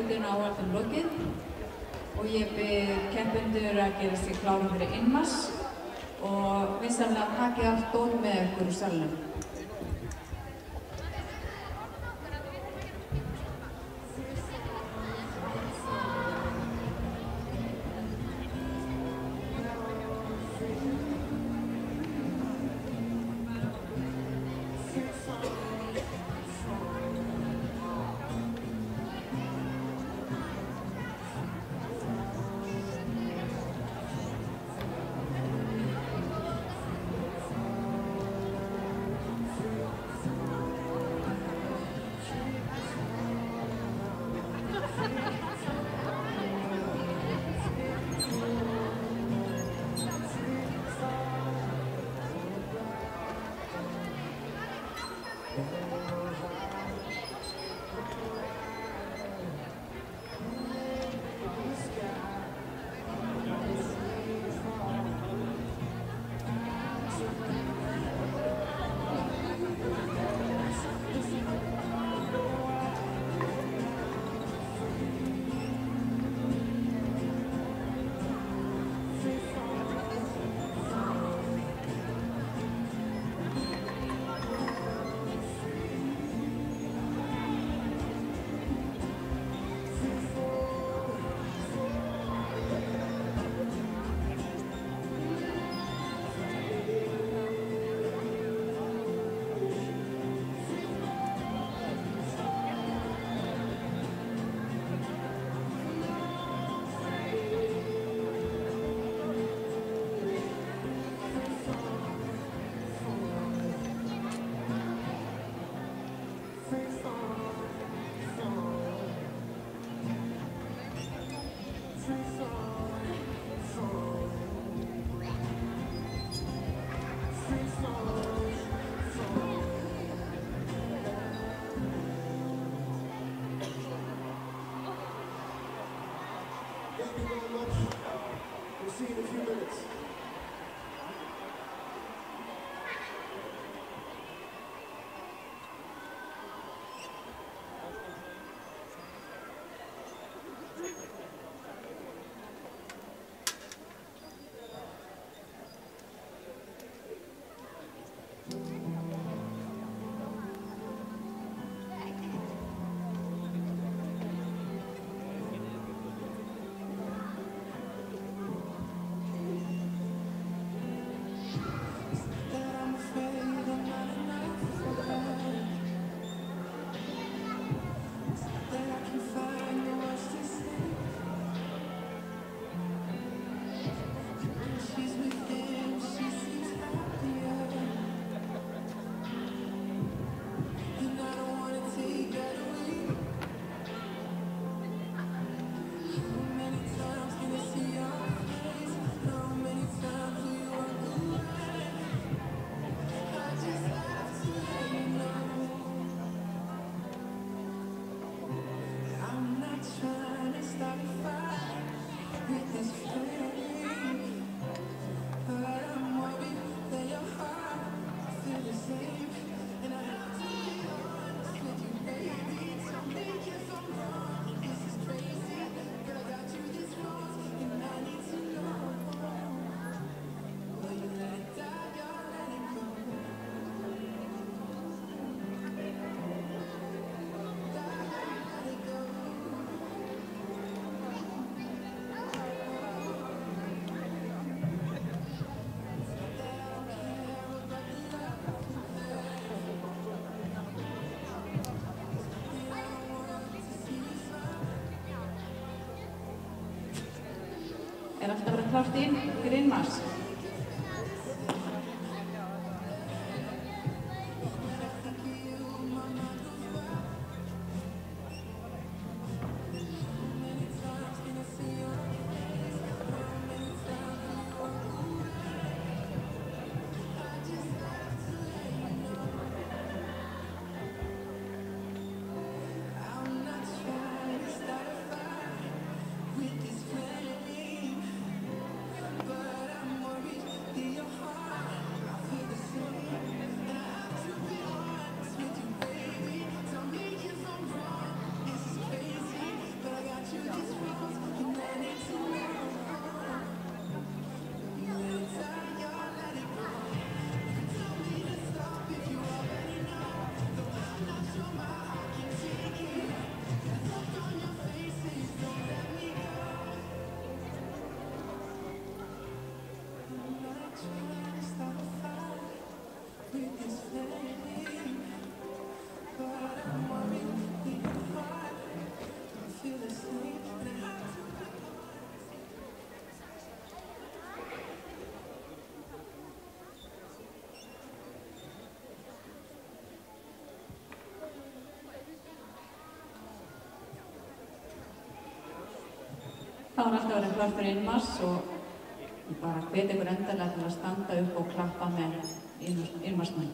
kvöldinu áhaldum lokið og ég bið keppendur að gera sig klára fyrir innmass og vinsamlega takið allt dót með ykkur úr salnum. Thank you very much. We'll see you in a few minutes. Allt að vera klárt inn fyrir innmass. But I'm more Þá alltaf verið klár fyrir innmars og ég bara hvet ykkur endalega til að standa upp og klappa með innmarsmenn.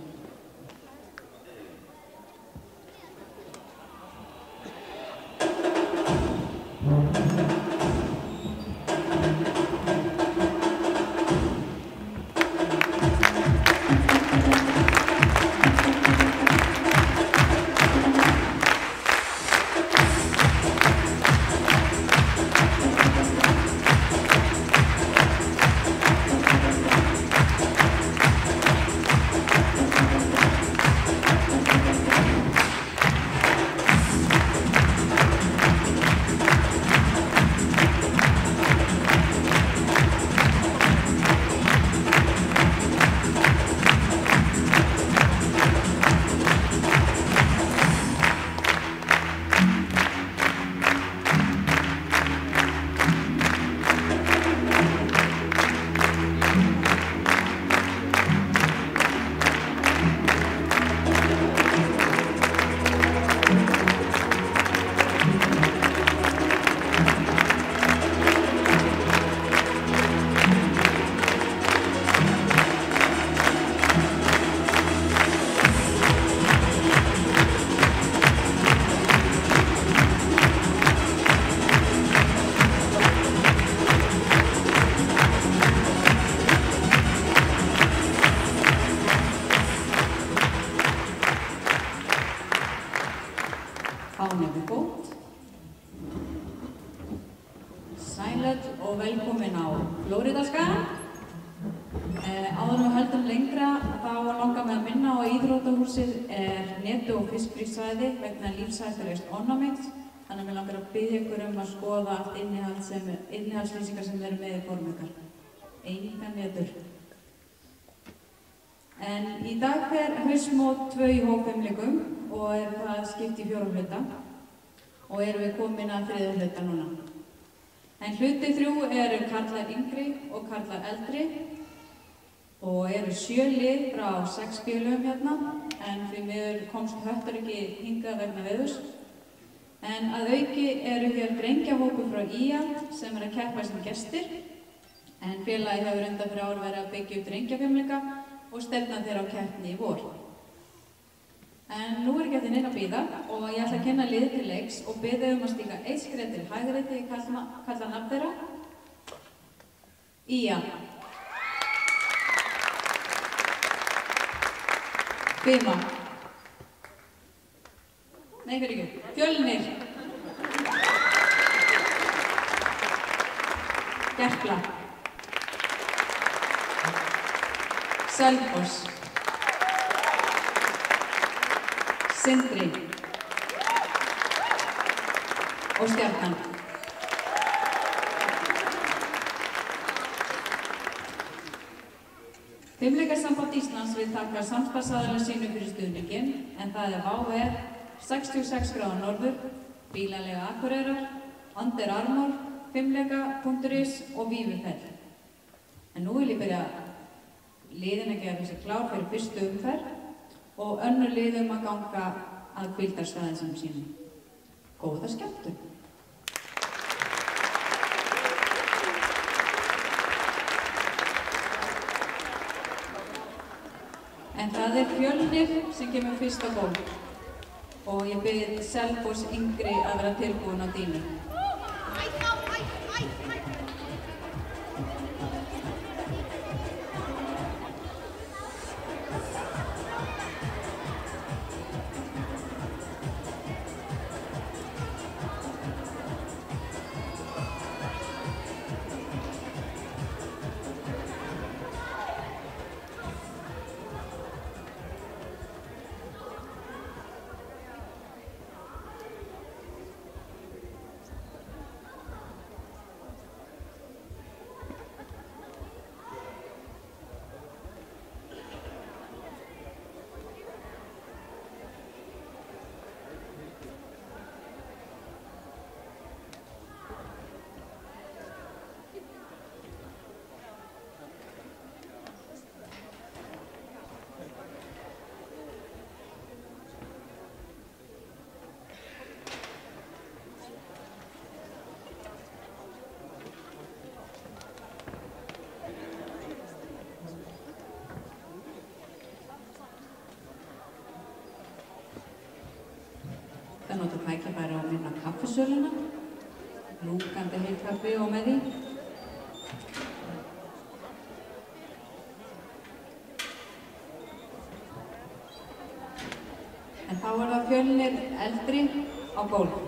Sæl og velkomin á Flórídaskagann. Áður en við höldum lengra þá langar mig að minna á að íþróttahúsið netu- og fiskfrísvæði vegna lífshættulegs ofnæmis. Þannig að mig langar að biðja ykkur að skoða allt innihaldslýsingar sem eru með í form ykkar. Engan netur. En í dag fer haustmót 2 í hópfimleikum og það skipt í 4 hluta og erum við komin að 3. hluta núna. En hluti 3 eru karlar yngri og karlar eldri og eru 7 lið frá 6 félögum hérna, en því miður komst Höttur ekki hingað vegna veðurs. En að auki eru hér drengjahópur frá IA sem að keppa sem gestir, en félagið hefur undanfarið ár verið að byggja upp drengjafimleika og stefna þeirra á keppni í vor. En nú ekki eftir neina að bíða og ég ætla að kynna liðið til leiks og biðja að stíga 1 skref til hægri þegar ég kalla nafn þeirra. IA. Fima. Nei, fyrir ekki. Fjölnir. Gerpla. Selfoss. Sindri og Stjarnan. Fimleikasamband Íslands vill þakka samstarfsaðila sínu fyrir stuðninginn, en það er VR, 66 gráður norður, Bílaleiga Akureyrar, Under Armour, Fimleika.is og Vífufell. En nú vil ég byrja liðin að gera þessi klár fyrir fyrstu umferð og önnur liðum að ganga að hvíldarstaðum sínum. Góða skemmtun! En það er Fjölnir sem kemur fyrst á gólf og ég bið Selfoss yngri að vera tilbúin á dínu. söluna. Lúkandi heitt kaffi og með því. En þá er það Fjölnir eldri á gólf.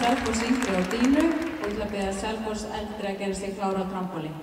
Selfoss yngri á Dínu og ég ætla að biðja Selfoss eldri að gera sig klára á trampólín.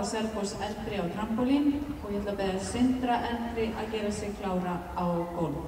Selfoss eldri á trampólín og ég ætla að biðja Sindra eldri að gera sig klára á gólf.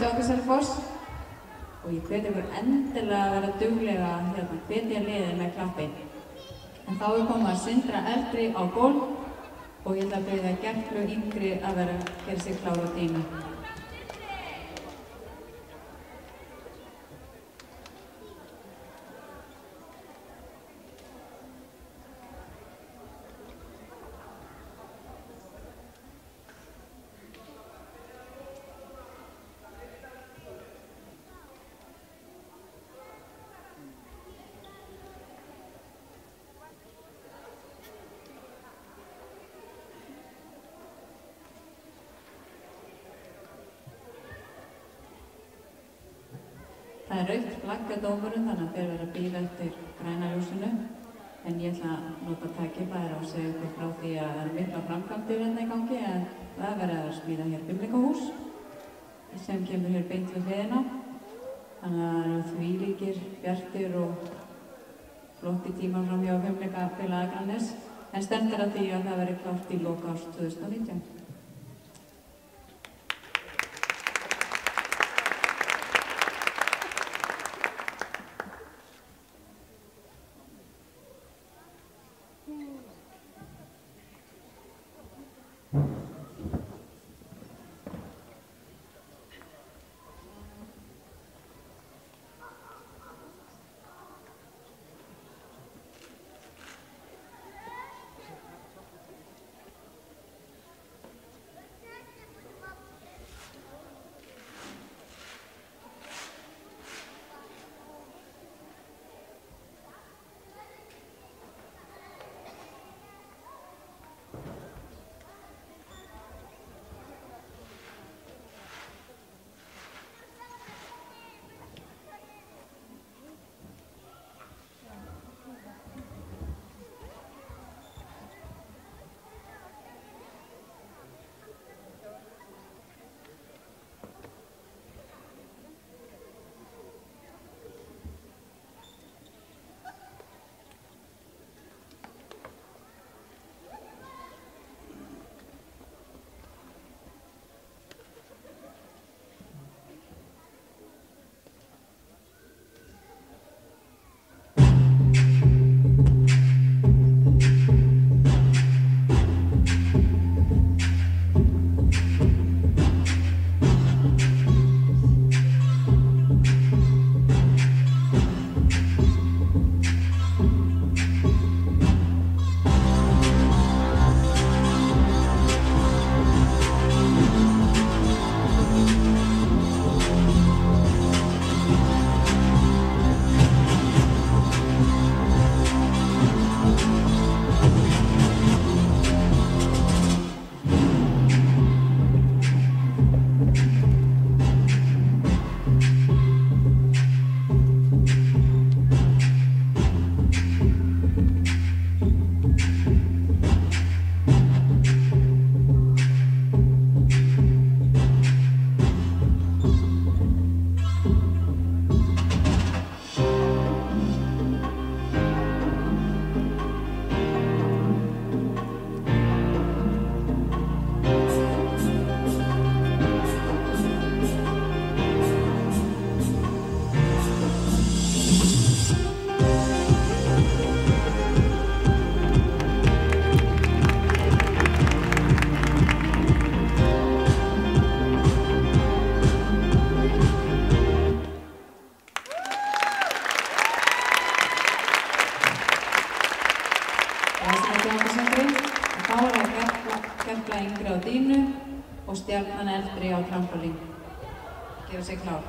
hjá okkur Selfoss og ég hvet ykkur endilega að vera duglega hérna, hvetja liðið með klappi. En þá er komið að Sindra eldri á gólf og ég ætla að biðja Gerplu yngri að gera sig klár á dínu. Það er rautt flagg á dómurinn þannig að þeir verða að bíða eftir græna ljósinu. En ég ætla að nota tækifæri og segja ykkur frá því að það eru mikla framkvæmdir hérna í gangi en það verður að smíða hér bimleikahús sem kemur hér beint við hliðina. Þannig að það eru þvílíkir, bjartir og flotti tímar fram hjá Fimleikafélagi Akraness en stefnt að því að það verði klárt í lok árs 2019. Gerpla yngri á dínu og Stjarnan eldri á trampolín. Gera sig klár.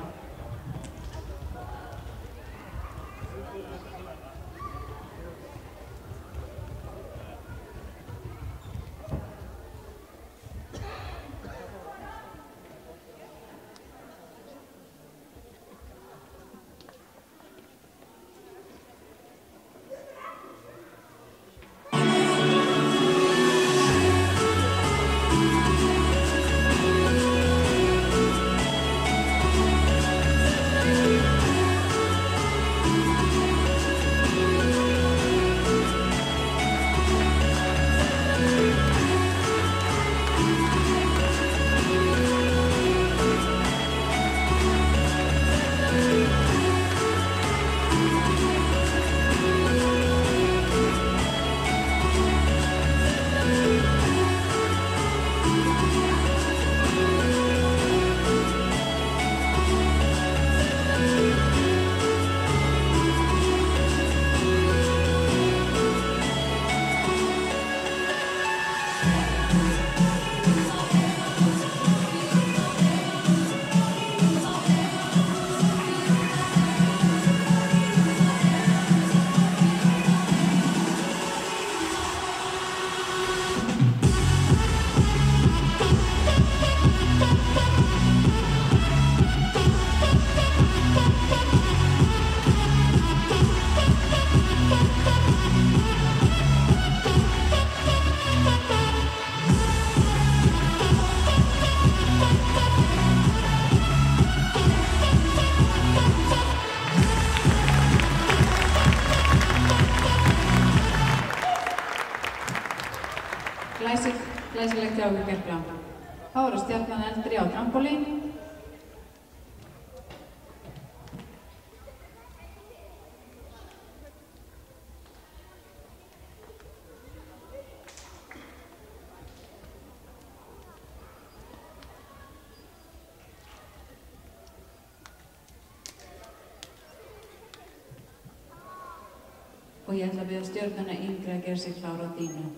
Glæsilegt hjá okkur Gerpla. Þá eru Stjarnan Eldri á trampolín. Og ég ætla að biðja Stjörnuna yngri að gera sig klára á dínu.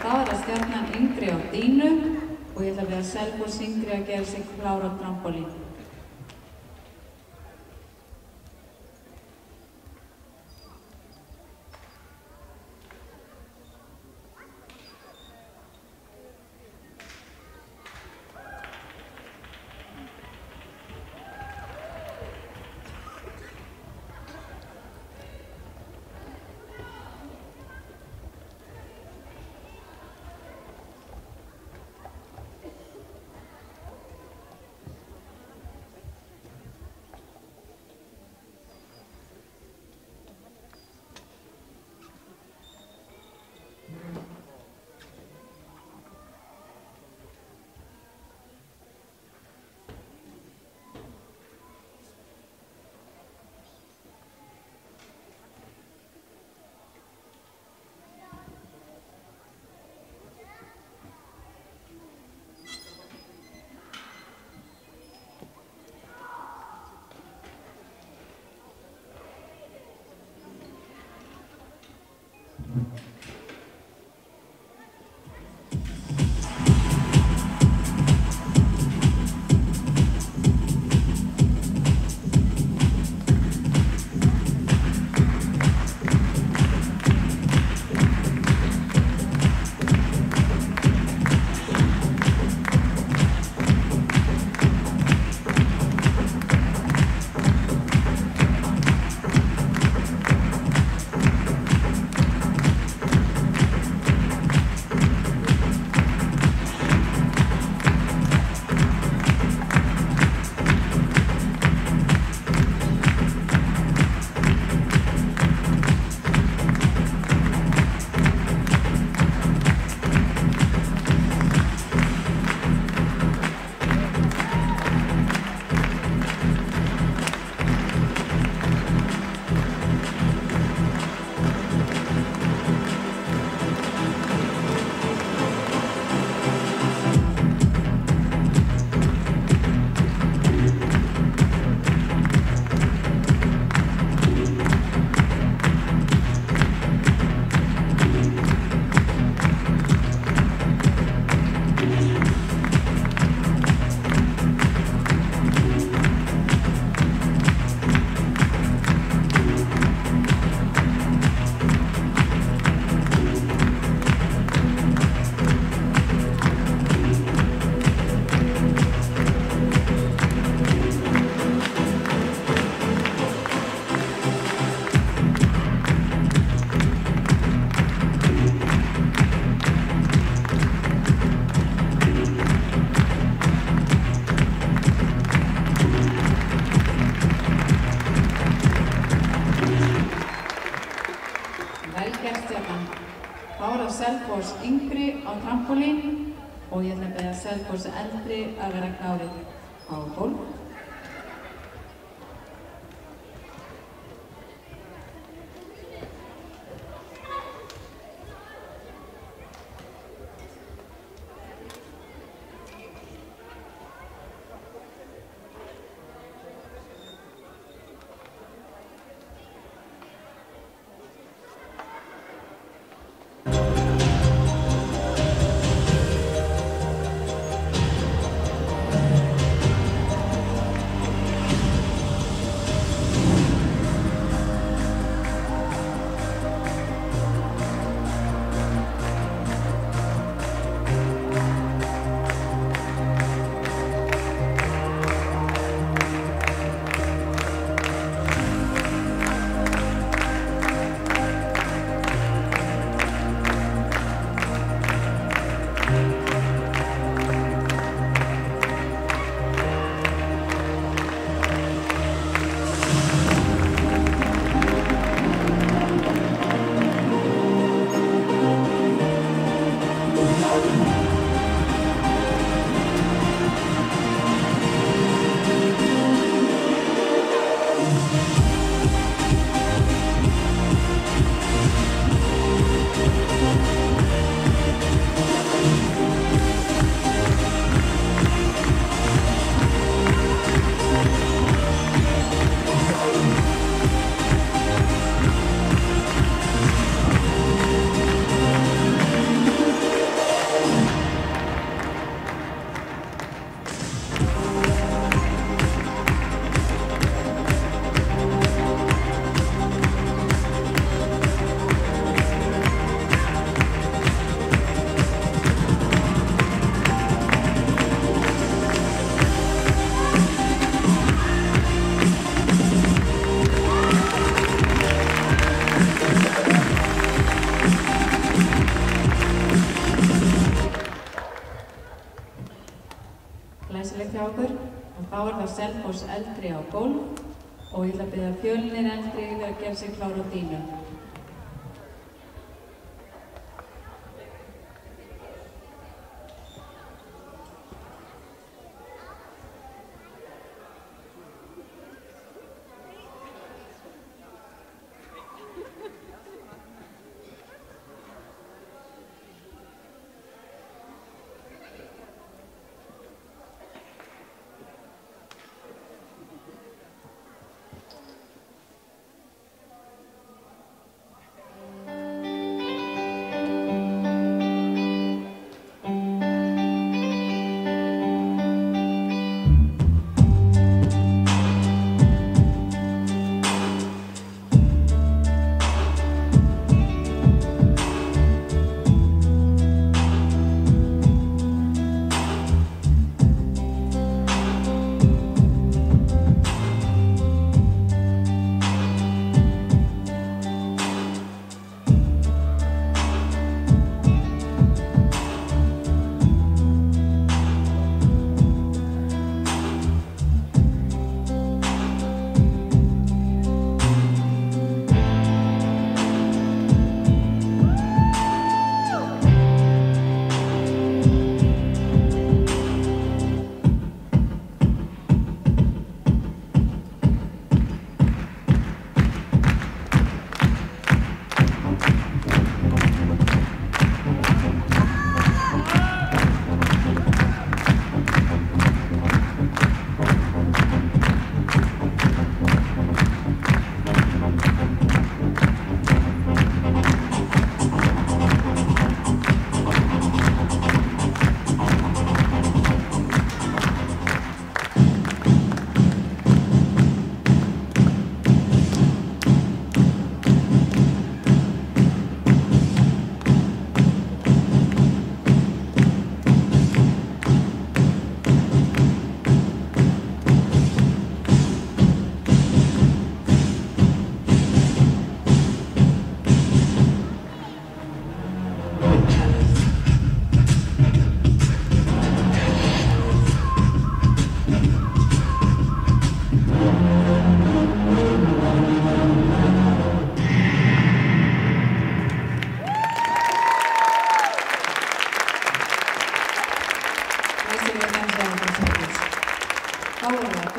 Það var að Stjarnan yngri á dínu og ég ætla að biðja Selfoss yngri að gera sig klára á trampolín. yngri á trampolín og ég ætla að beða Selfoss eldri að vera klárir á gólf. Glæsilegt hjá okkur og þá er það Selfoss eldri á gólf og ég ætla að biðja Fjölnir eldri að gera sig klár á dínu.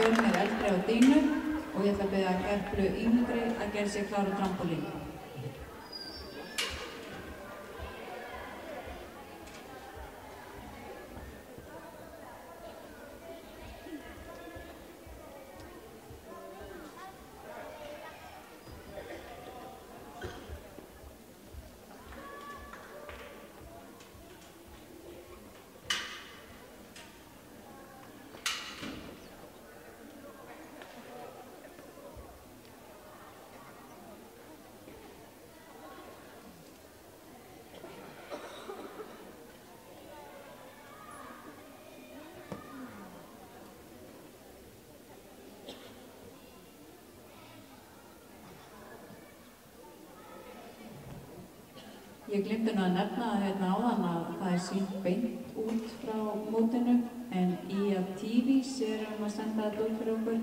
Fjölnir eldri á dínu og ég ætla að biðja Gerplu yngri að gera sig klár á trampolín. Ég gleymdi nú að nefna hérna áðan að það sýnt beint út frá mótinu en IATV að senda þetta út fyrir okkur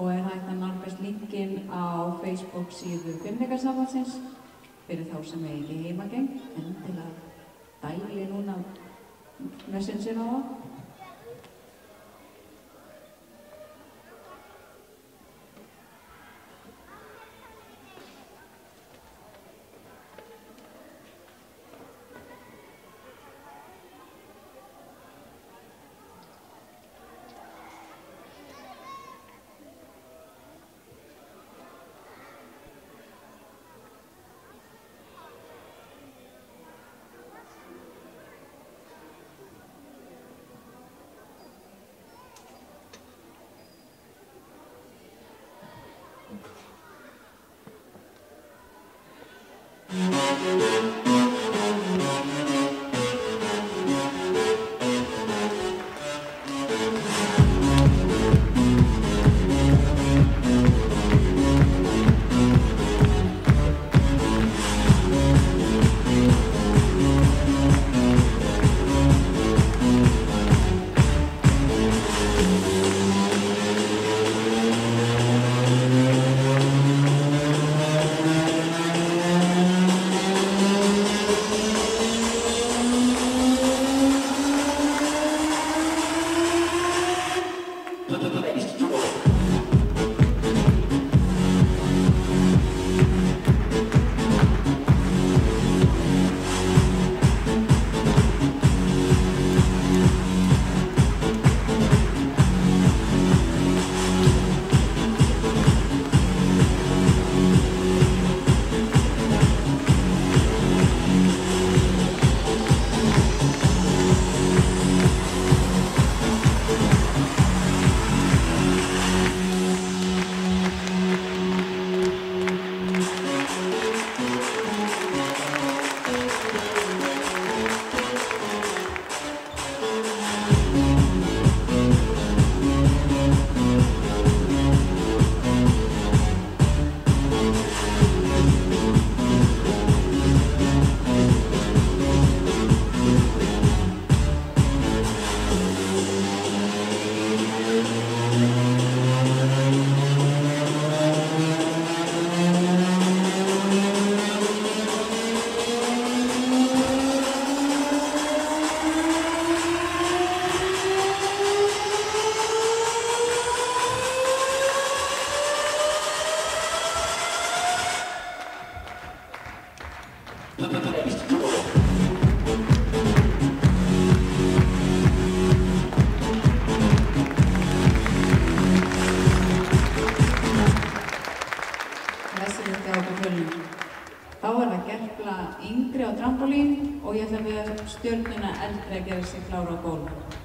og hægt að nálgast linkinn á Facebook síðu Fimleikasambandsins fyrir þá sem ekki heimageng en til að dæli núna messenger á það. yngri á trampolín og ég ætla að biðja Stjörnuna eldri að gera sig klára á gólf.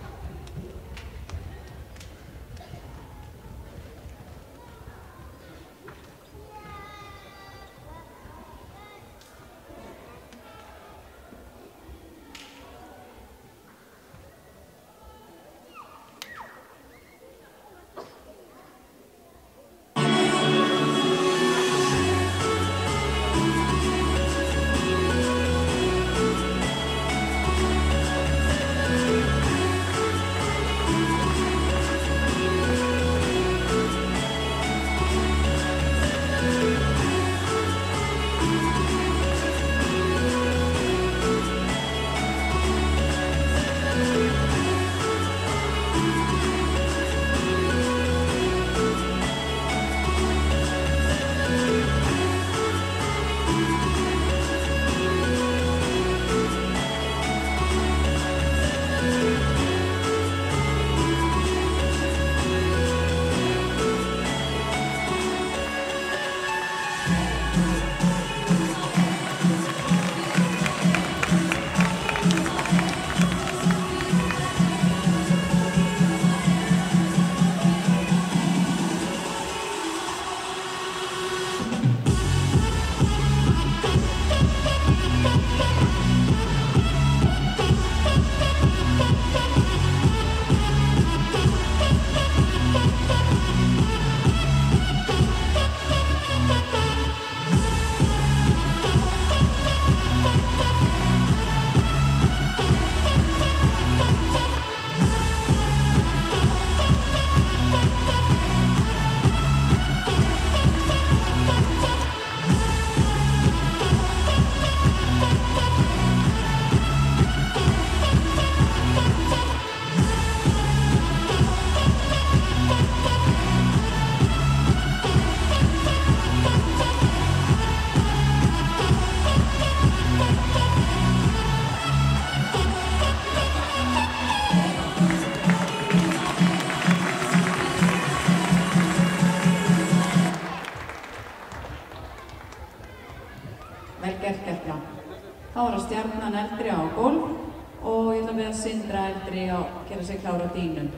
eldri á gólf og ég ætla að beða Sindra eldri að gera sig klára á dýnum.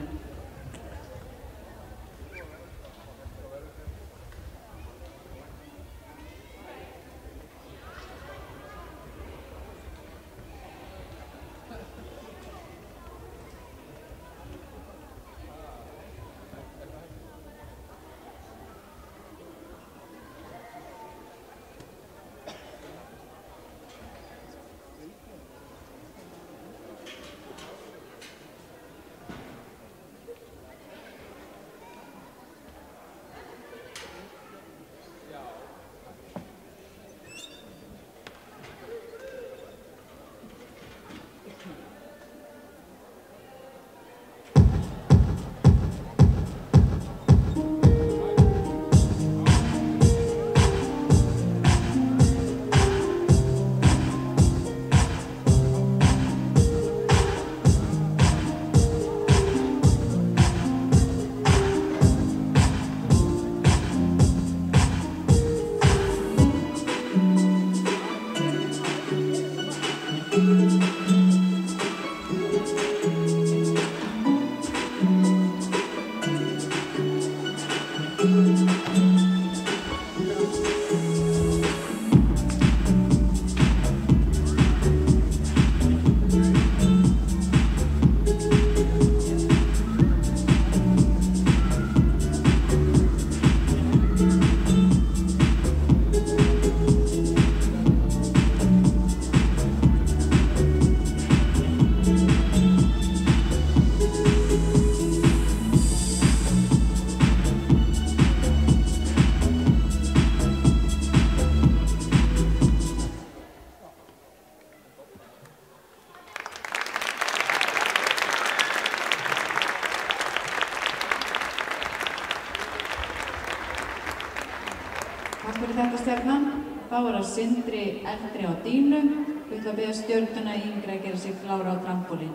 Takk fyrir þetta stjarnan. Þá er það Sindri eldri á dýnu. Við ætlum að beða stjörnuna yngri að gera sig klára á trampólín.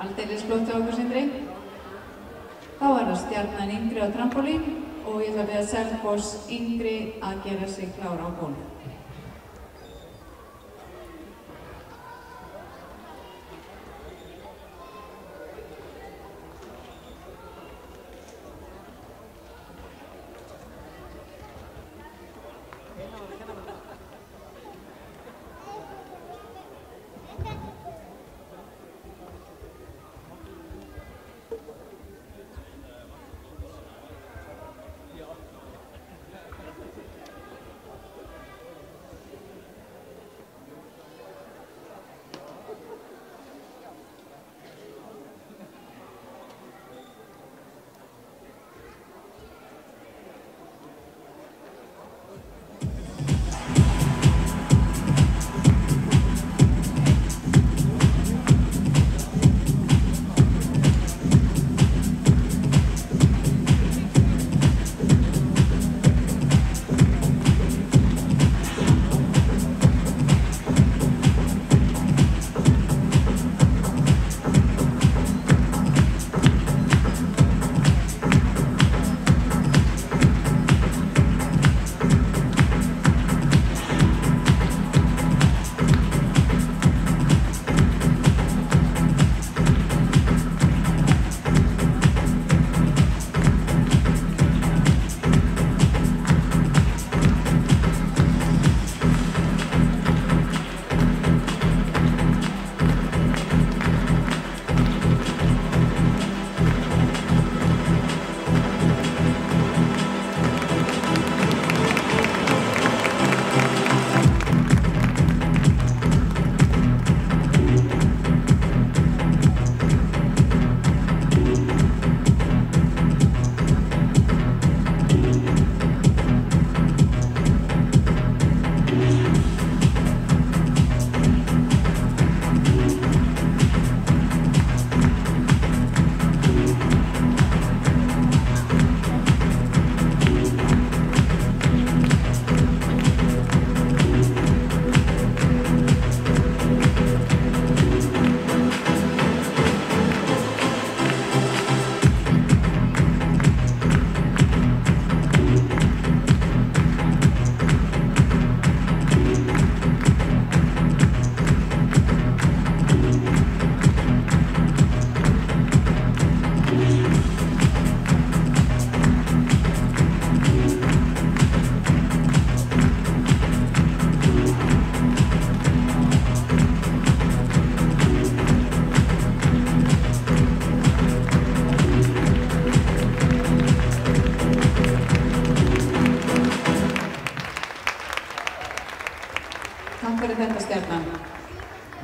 Aldeilis flott hjá okkur, Sindri. Þá er það Stjarnan yngri á trampolín og ég ætla að biðja Selfoss yngri að gera sig klára á gólf.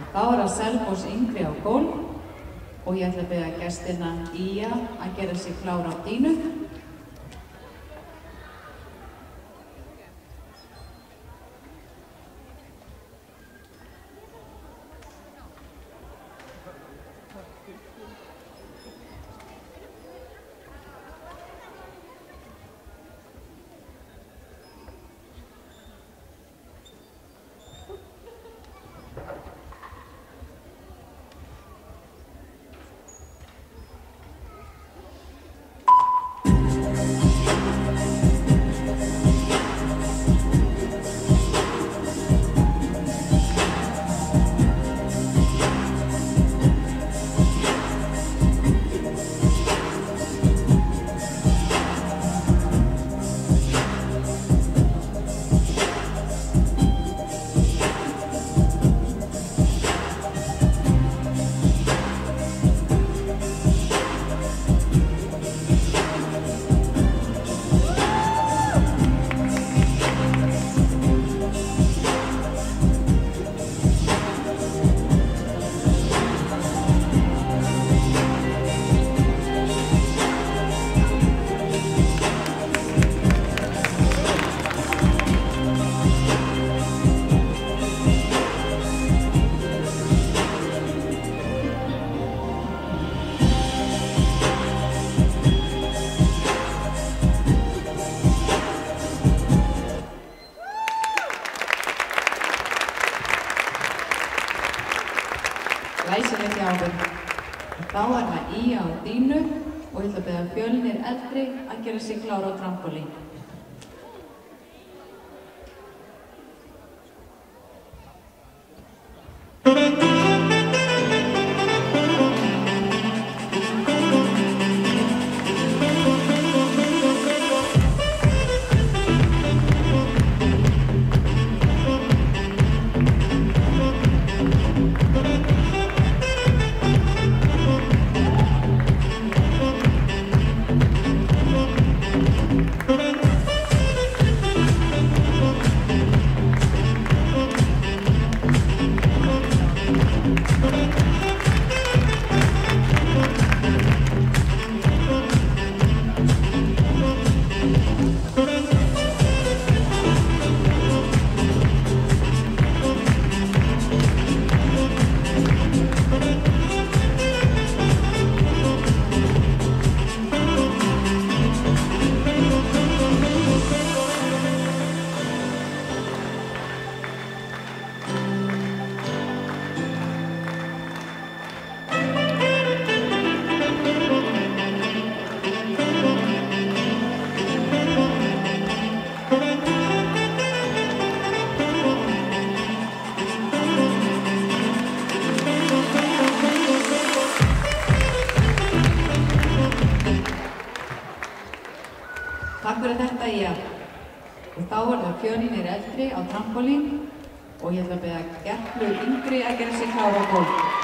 Þá er það Selfoss yngri á gólf og ég ætla að biðja gestina Ía að gera sig klára á dínu. Þá er það Ía og Dínu og ég ætla að biðja Fjölnir eldri að gera sig klára á trampolín. Takk fyrir þetta, Ía. Og þá er það Fjölnir eldri á trampolín og ég ætla að biðja Gerplu yngri að gera sig klára á gólf.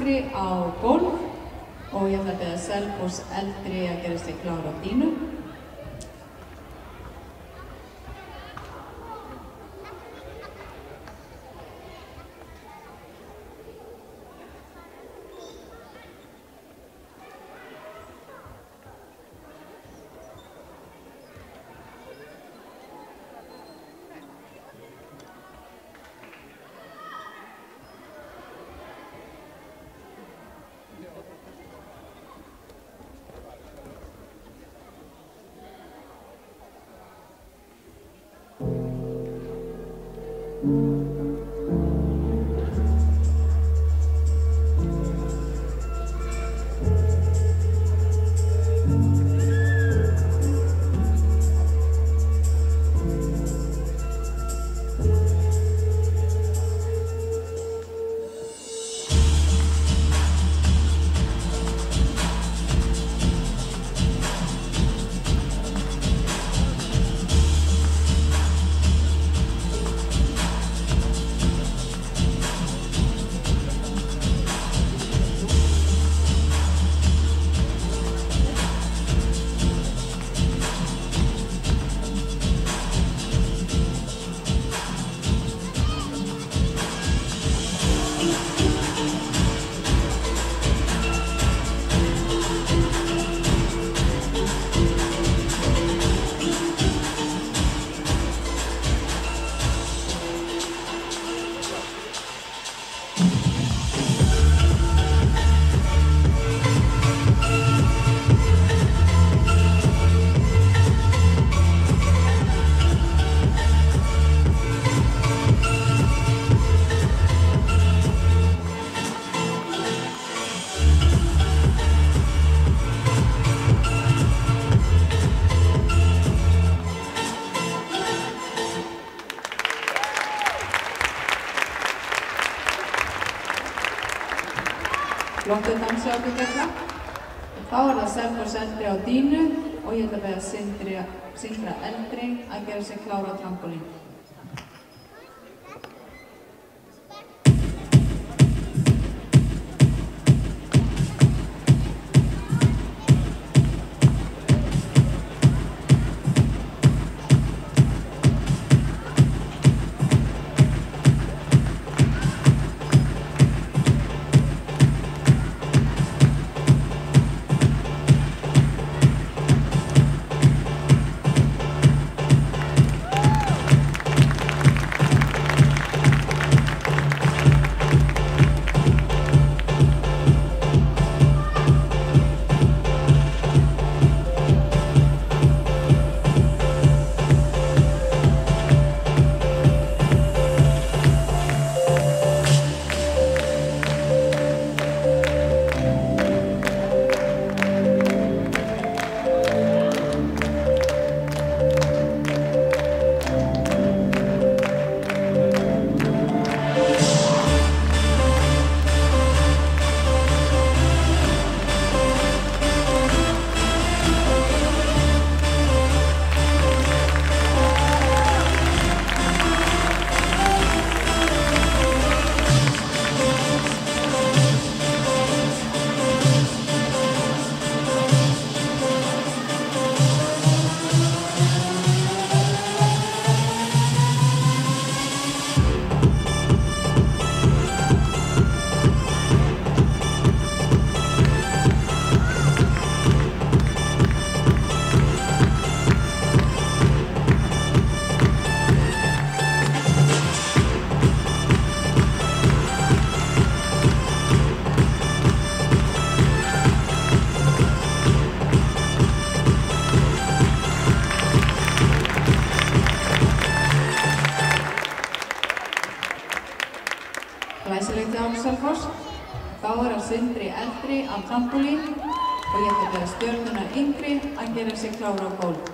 yngri á gólf og ég ætla að biðja Selfoss eldri að gera sig klára á dínu. Flottu dansi okkur hérna. Þá það Selfoss eldri á dínu og ég ætla að biðja Sindra eldri að gera sig klára á trampolín. Glæsilegt hjá Selfoss. Þá það Sindri eldri á trampolín og ég ætla að biðja Stjörnuna yngri að gera sig klára á gólf.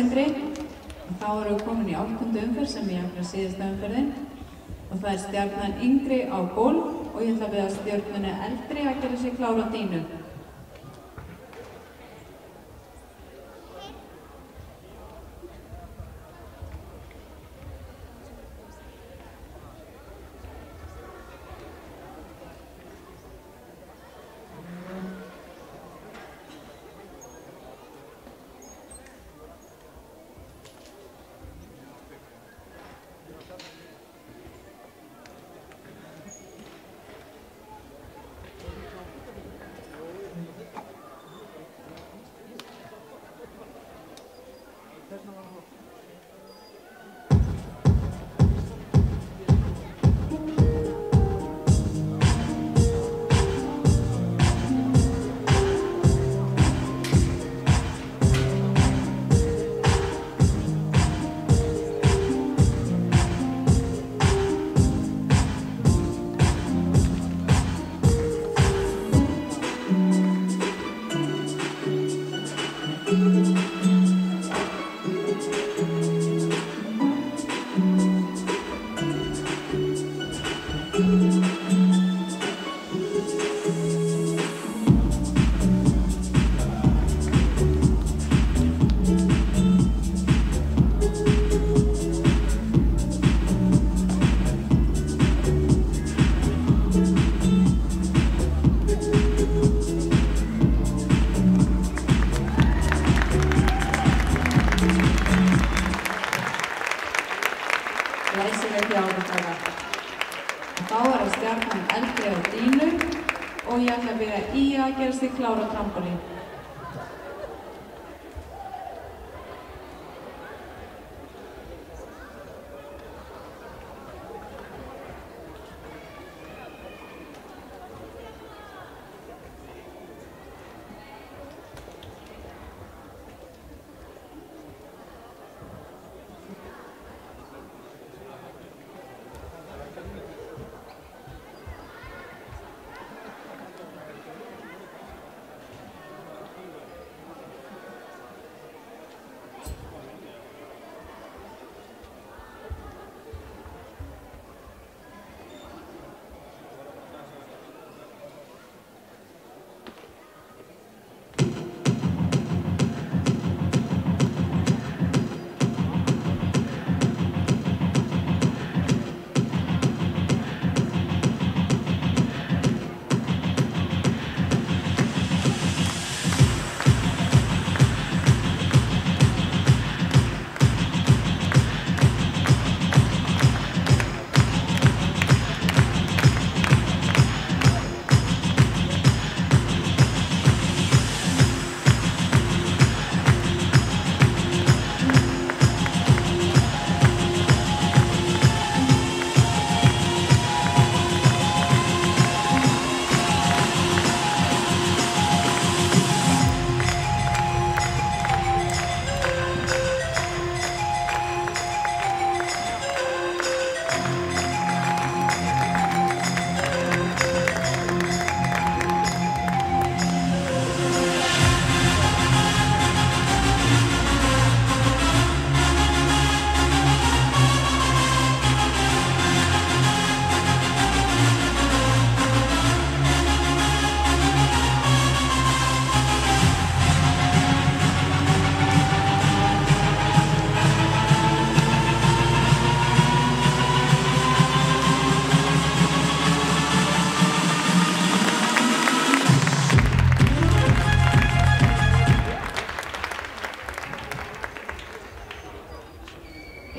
Sindri. Þá erum við komin í 8. umferð sem er jafnvel síðasta umferðin. Og það er stjarnan yngri á gólf og ég ætla að biðja stjörnunni eldri að gera sig klára á dínu. Gera sig klára á trampolín.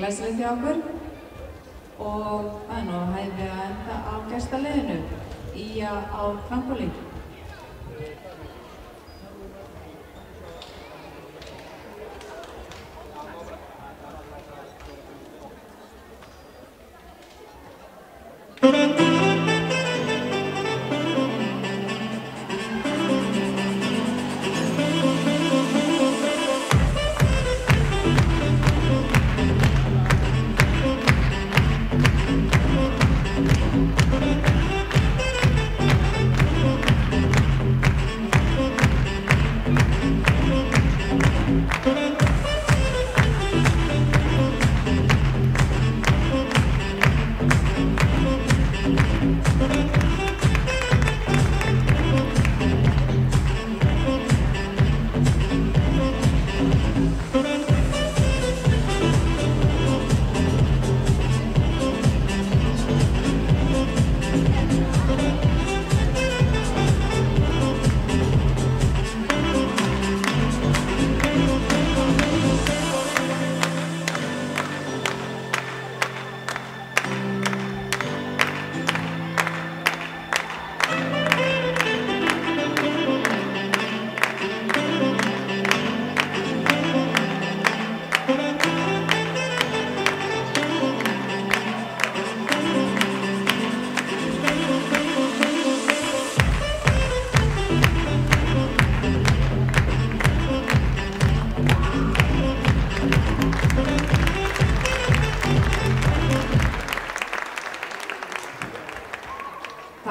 Glæsilegt hjá okkur og það er nú að hæfi að enda á gestaliðinu Ía á trampolín.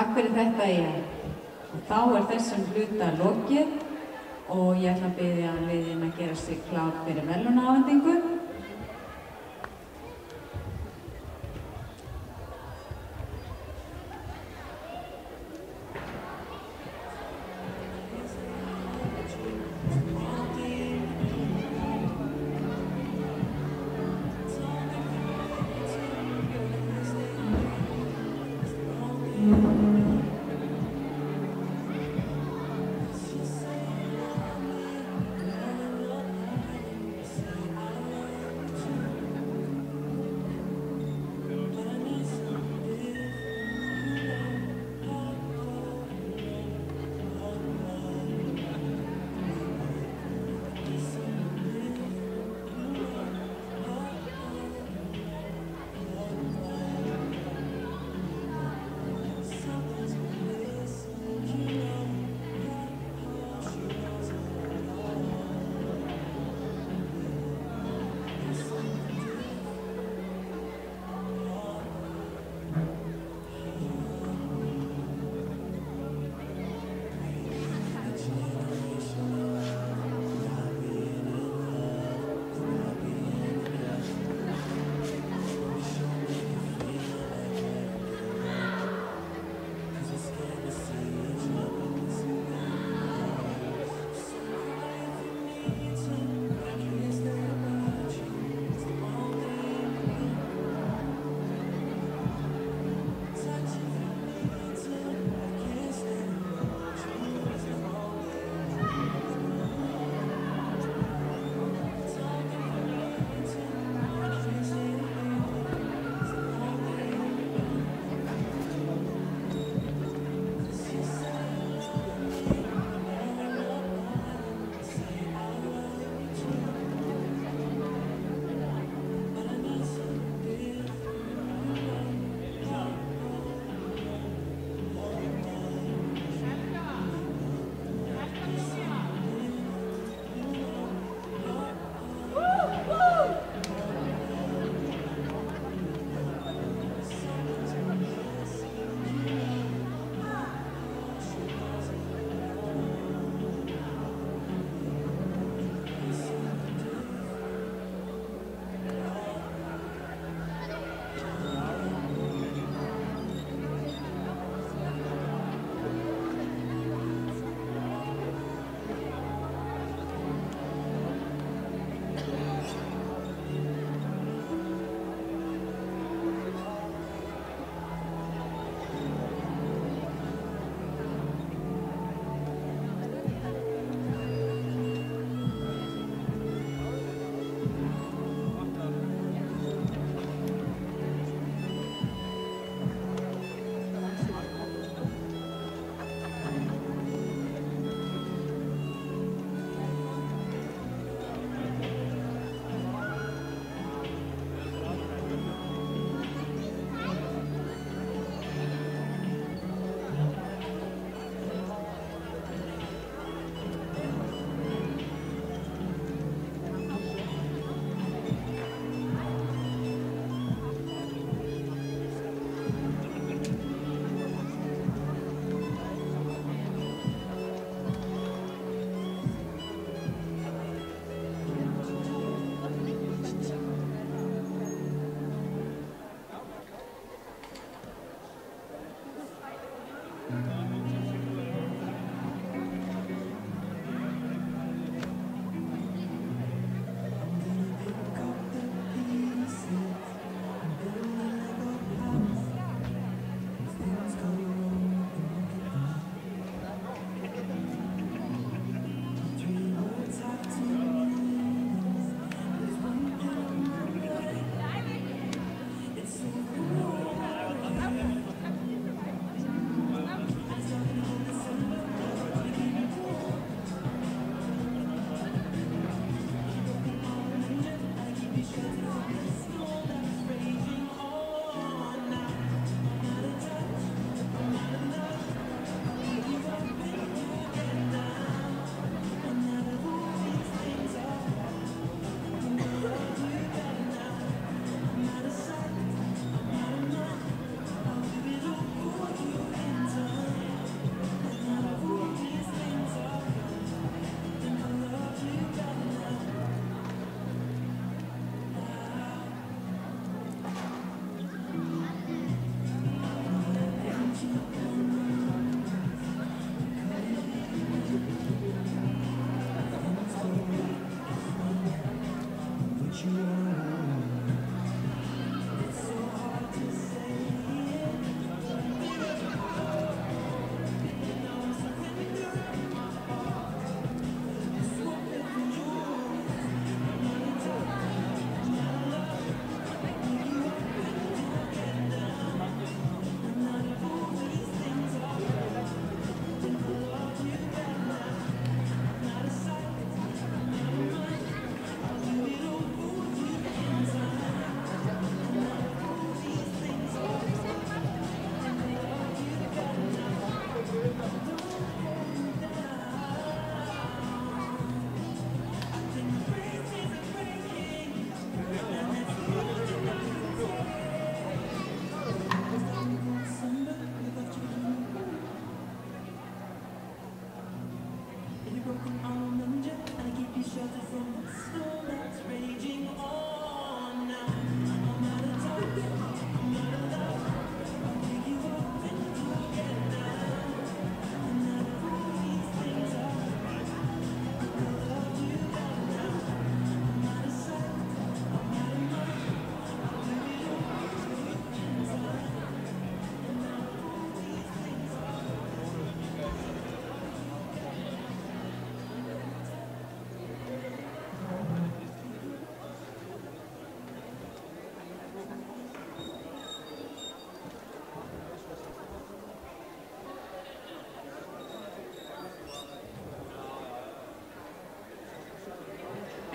Takk fyrir þetta Ian. Og þá þessum hluta lokið og ég ætla að biðja liðin að gera sig klár fyrir verðlaunaafhendingu.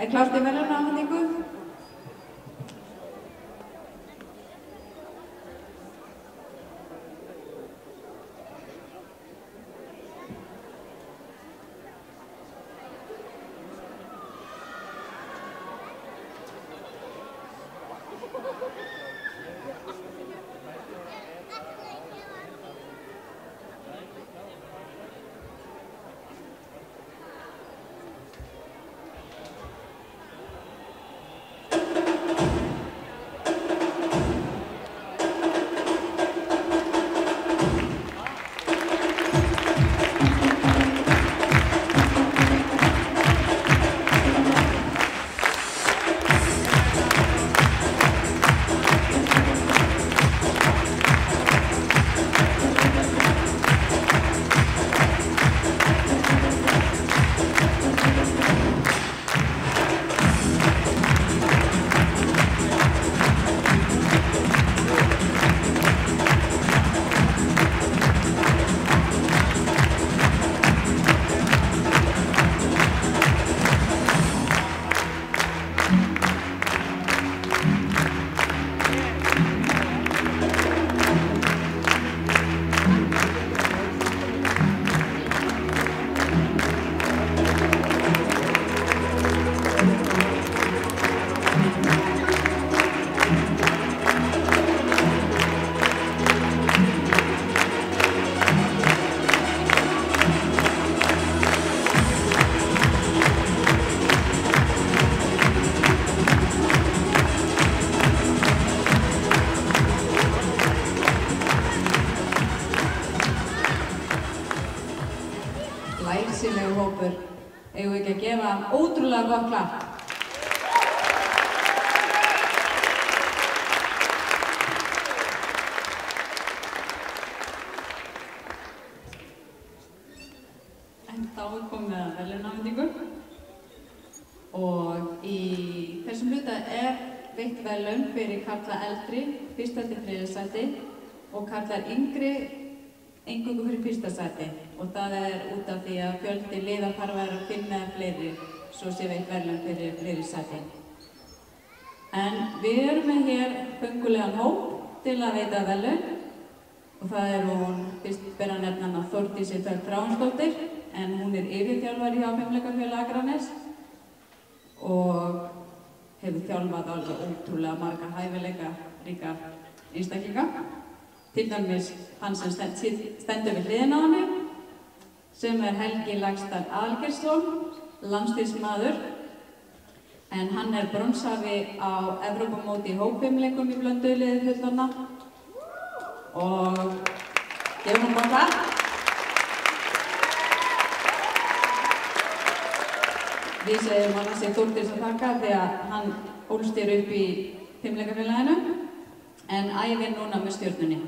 Er klárt í verðlaunaafhendingu? Glæsilegu hópur. Eigum við ekki að gefa ótrúlega gott klapp. En þá er komið að verðlaunaafhendingu. Og í þessum hluta veitt verðlaun fyrir karla eldri, 1. til 3. sæti og karlar yngri eingöngu fyrir 1. sæti. Og það út af því að fjöldi liða þarf að vera 5 eða fleiri, svo sé veitt verðlaun fyrir fleiri sæti. En við erum með hér fengulegan hóp til að veita verðlaun og það hún, fyrst ber að nefna hana Þórdísi Dögg Þráinsdóttir, en hún yfirþjálfari hjá Fimleikafélagi Akraness og hefur þjálfað alveg ótrúlega marga hæfileika ríka einstaklinga. Til dæmis hann sem stendur við hliðina á henni, sem Helgi Lagsdal Aðalgeirsson, landsliðsmaður, en hann bronshafi á Evrópumóti í hópfimleikum í blönduðu liði fullorðna og gefum hann bara það. Við segjum hann að sé Þórdís að þakka því að hann ólst upp í Fimleikafélaginu en æfir núna með Stjörnunni.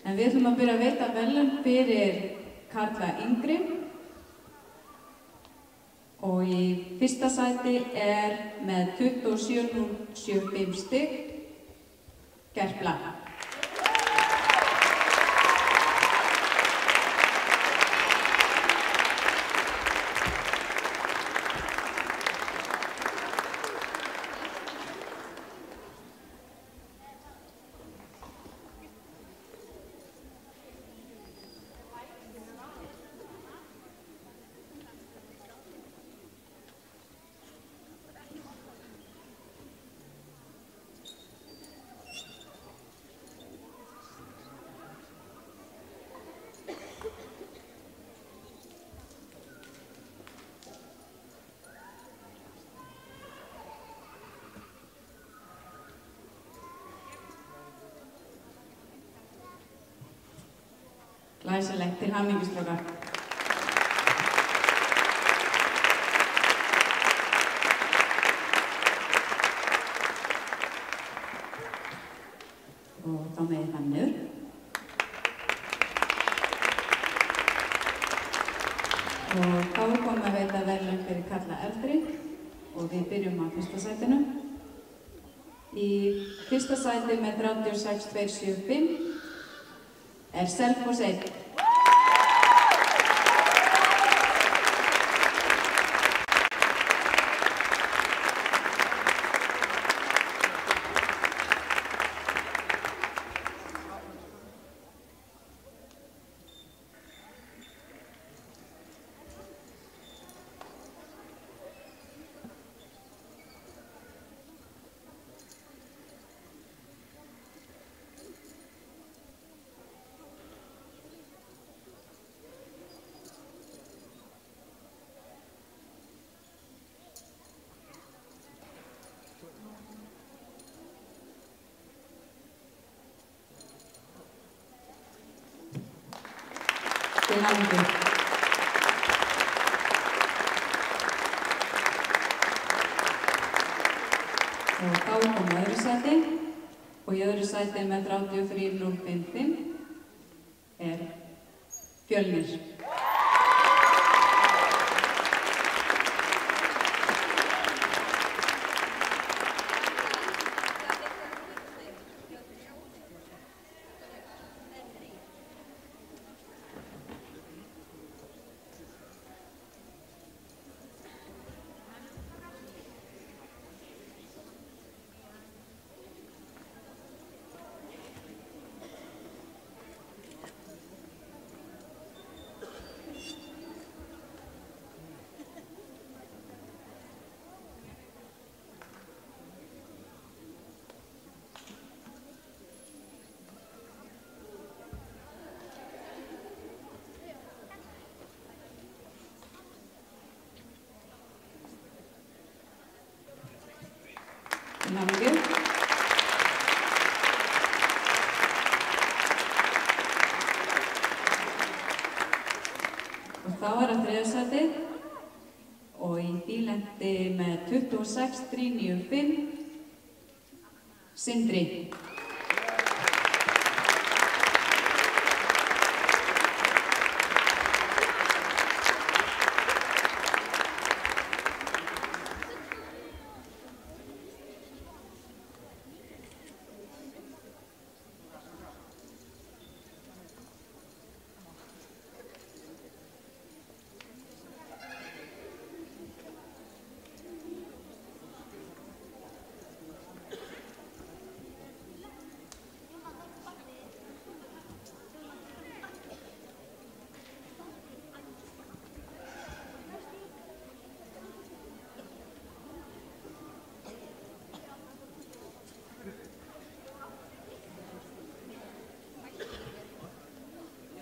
En við ætlum að byrja að veita verðlaun fyrir karla yngri og í 1. sæti með 27,075 stig Gerpla. Glæsilegt, til hamingju strákar. Og þá megið það niður. Og þá komum að veita verðlaun fyrir karla eldri og við byrjum á 1. sætinu. Í 1. sæti með 36,275 Selfoss 1. Til hamingju. Og þá komum öðru sæti og í öðru sæti með 33,055 Fjölnir. Til hamingju. þá er það þriðja sætið og í því lenti með 26.395 Sindri.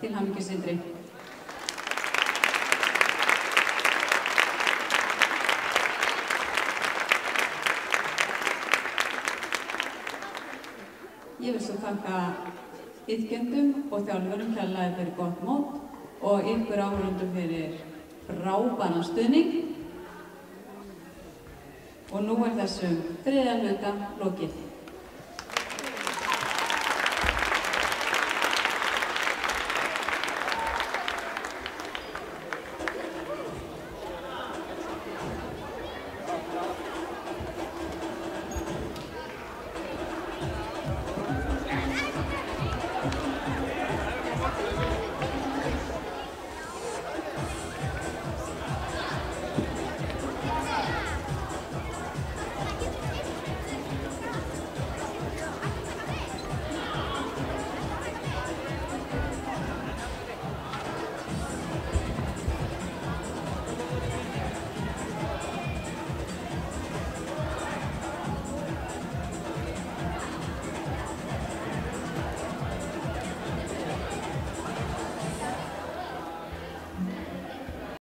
Til hamingju, Sindri. Ég vil svo þakka iðkendum og þjálfurum kærlega fyrir gott mót og ykkur áhorfendum fyrir frábæran stuðning. Og nú er þessum þriðja hluta lokið.